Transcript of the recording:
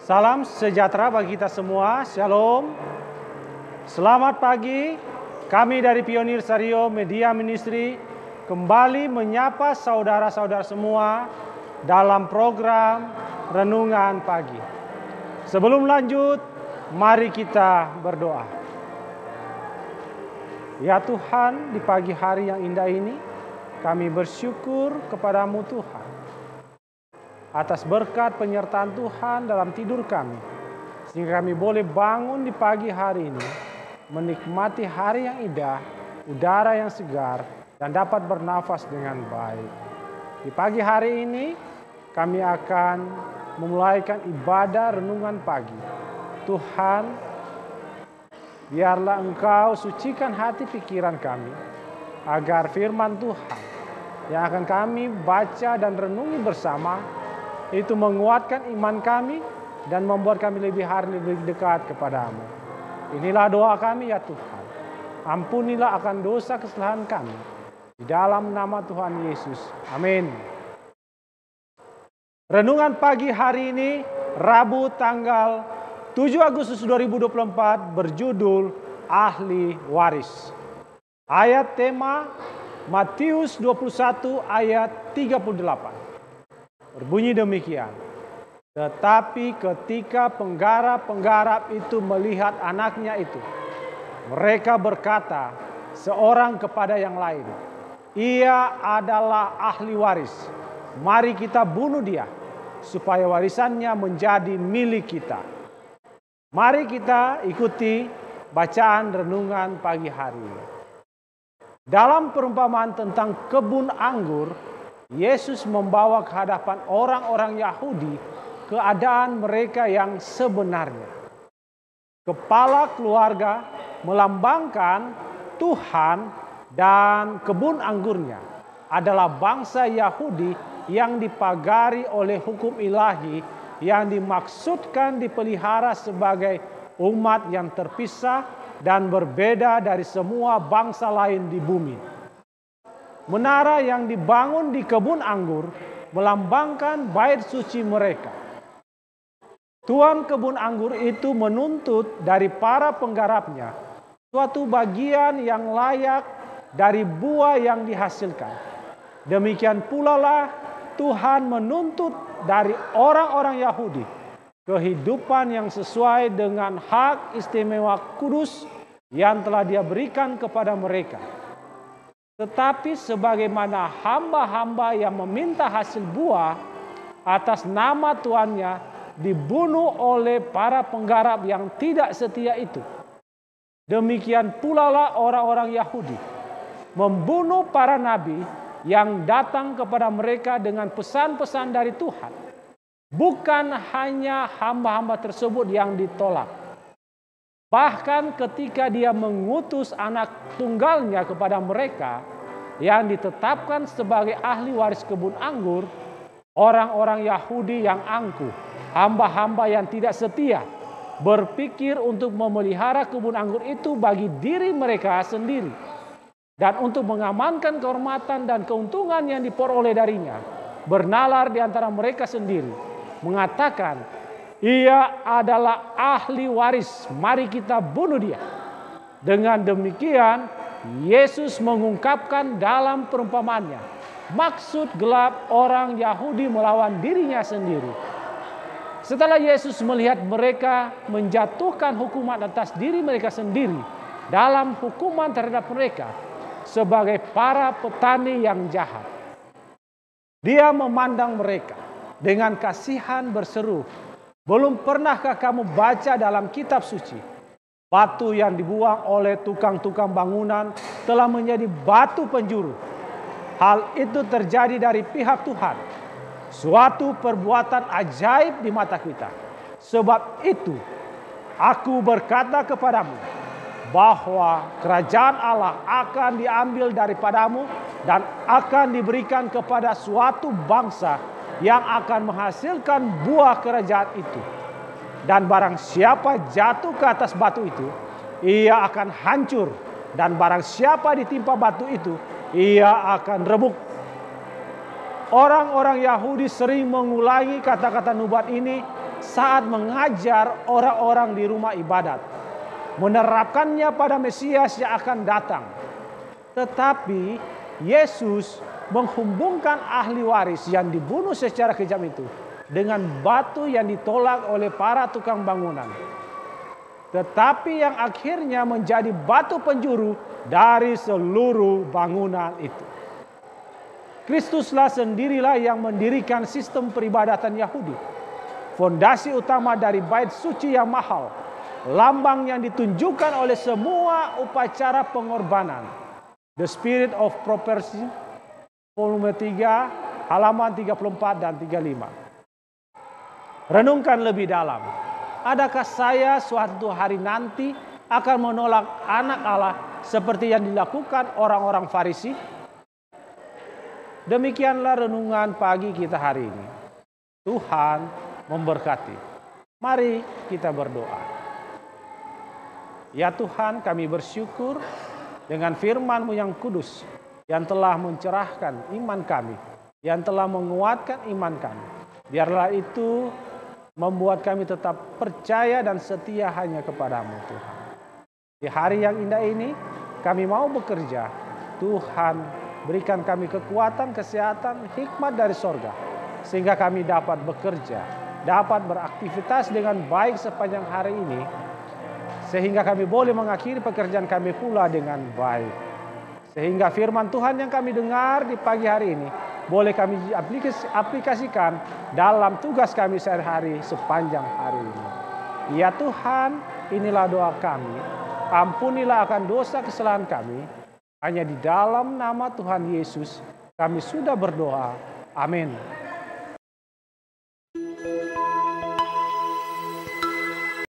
Salam sejahtera bagi kita semua, Shalom. Selamat pagi, kami dari Pionir Sario Media Ministry kembali menyapa saudara-saudara semua dalam program Renungan Pagi. Sebelum lanjut, mari kita berdoa. Ya Tuhan, di pagi hari yang indah ini, kami bersyukur kepadamu Tuhan atas berkat penyertaan Tuhan dalam tidur kami, sehingga kami boleh bangun di pagi hari ini, menikmati hari yang indah, udara yang segar, dan dapat bernafas dengan baik. Di pagi hari ini, kami akan memulaikan ibadah renungan pagi. Tuhan, biarlah Engkau sucikan hati pikiran kami, agar firman Tuhan yang akan kami baca dan renungi bersama itu menguatkan iman kami dan membuat kami lebih dekat kepadamu. Inilah doa kami ya Tuhan. Ampunilah akan dosa kesalahan kami. Di dalam nama Tuhan Yesus. Amin. Renungan pagi hari ini, Rabu tanggal 7 Agustus 2024 berjudul Ahli Waris. Ayat tema Matius 21 ayat 38. Berbunyi demikian. Tetapi ketika penggarap-penggarap itu melihat anaknya itu, mereka berkata seorang kepada yang lain, ia adalah ahli waris. Mari kita bunuh dia, supaya warisannya menjadi milik kita. Mari kita ikuti bacaan renungan pagi hari ini. Dalam perumpamaan tentang kebun anggur, Yesus membawa ke hadapan orang-orang Yahudi keadaan mereka yang sebenarnya. Kepala keluarga melambangkan Tuhan dan kebun anggurnya adalah bangsa Yahudi yang dipagari oleh hukum ilahi yang dimaksudkan dipelihara sebagai umat yang terpisah dan berbeda dari semua bangsa lain di bumi. Menara yang dibangun di kebun anggur melambangkan bait suci mereka. Tuan kebun anggur itu menuntut dari para penggarapnya suatu bagian yang layak dari buah yang dihasilkan. Demikian pula lah Tuhan menuntut dari orang-orang Yahudi kehidupan yang sesuai dengan hak istimewa kudus yang telah Dia berikan kepada mereka. Tetapi sebagaimana hamba-hamba yang meminta hasil buah atas nama tuannya dibunuh oleh para penggarap yang tidak setia itu, demikian pula lah orang-orang Yahudi membunuh para nabi yang datang kepada mereka dengan pesan-pesan dari Tuhan. Bukan hanya hamba-hamba tersebut yang ditolak. Bahkan ketika Dia mengutus anak tunggalnya kepada mereka yang ditetapkan sebagai ahli waris kebun anggur, orang-orang Yahudi yang angkuh, hamba-hamba yang tidak setia, berpikir untuk memelihara kebun anggur itu bagi diri mereka sendiri dan untuk mengamankan kehormatan dan keuntungan yang diperoleh darinya, bernalar di antara mereka sendiri, mengatakan, ia adalah ahli waris, mari kita bunuh dia. Dengan demikian, Yesus mengungkapkan dalam perumpamaannya maksud gelap orang Yahudi melawan dirinya sendiri. Setelah Yesus melihat mereka menjatuhkan hukuman atas diri mereka sendiri dalam hukuman terhadap mereka sebagai para petani yang jahat, Dia memandang mereka dengan kasihan berseru, belum pernahkah kamu baca dalam kitab suci, batu yang dibuang oleh tukang-tukang bangunan telah menjadi batu penjuru. Hal itu terjadi dari pihak Tuhan, suatu perbuatan ajaib di mata kita. Sebab itu, aku berkata kepadamu, bahwa kerajaan Allah akan diambil daripadamu dan akan diberikan kepada suatu bangsa yang akan menghasilkan buah kerajaan itu. Dan barang siapa jatuh ke atas batu itu, ia akan hancur. Dan barang siapa ditimpa batu itu, ia akan remuk. Orang-orang Yahudi sering mengulangi kata-kata nubuat ini saat mengajar orang-orang di rumah ibadat, menerapkannya pada Mesias yang akan datang. Tetapi Yesus menghubungkan ahli waris yang dibunuh secara kejam itu dengan batu yang ditolak oleh para tukang bangunan, tetapi yang akhirnya menjadi batu penjuru dari seluruh bangunan itu. Kristuslah sendirilah yang mendirikan sistem peribadatan Yahudi, fondasi utama dari bait suci yang mahal, lambang yang ditunjukkan oleh semua upacara pengorbanan. The Spirit of Prophecy, volume 3, halaman 34 dan 35. Renungkan lebih dalam. Adakah saya suatu hari nanti akan menolak anak Allah seperti yang dilakukan orang-orang Farisi? Demikianlah renungan pagi kita hari ini. Tuhan memberkati. Mari kita berdoa. Ya Tuhan, kami bersyukur dengan firman-Mu yang kudus, yang telah mencerahkan iman kami, yang telah menguatkan iman kami. Biarlah itu membuat kami tetap percaya dan setia hanya kepadamu Tuhan. Di hari yang indah ini, kami mau bekerja. Tuhan, berikan kami kekuatan, kesehatan, hikmat dari sorga, sehingga kami dapat bekerja, dapat beraktivitas dengan baik sepanjang hari ini, sehingga kami boleh mengakhiri pekerjaan kami pula dengan baik. Sehingga firman Tuhan yang kami dengar di pagi hari ini, boleh kami aplikasikan dalam tugas kami sehari-hari sepanjang hari ini. Ya Tuhan, inilah doa kami. Ampunilah akan dosa kesalahan kami. Hanya di dalam nama Tuhan Yesus kami sudah berdoa. Amin.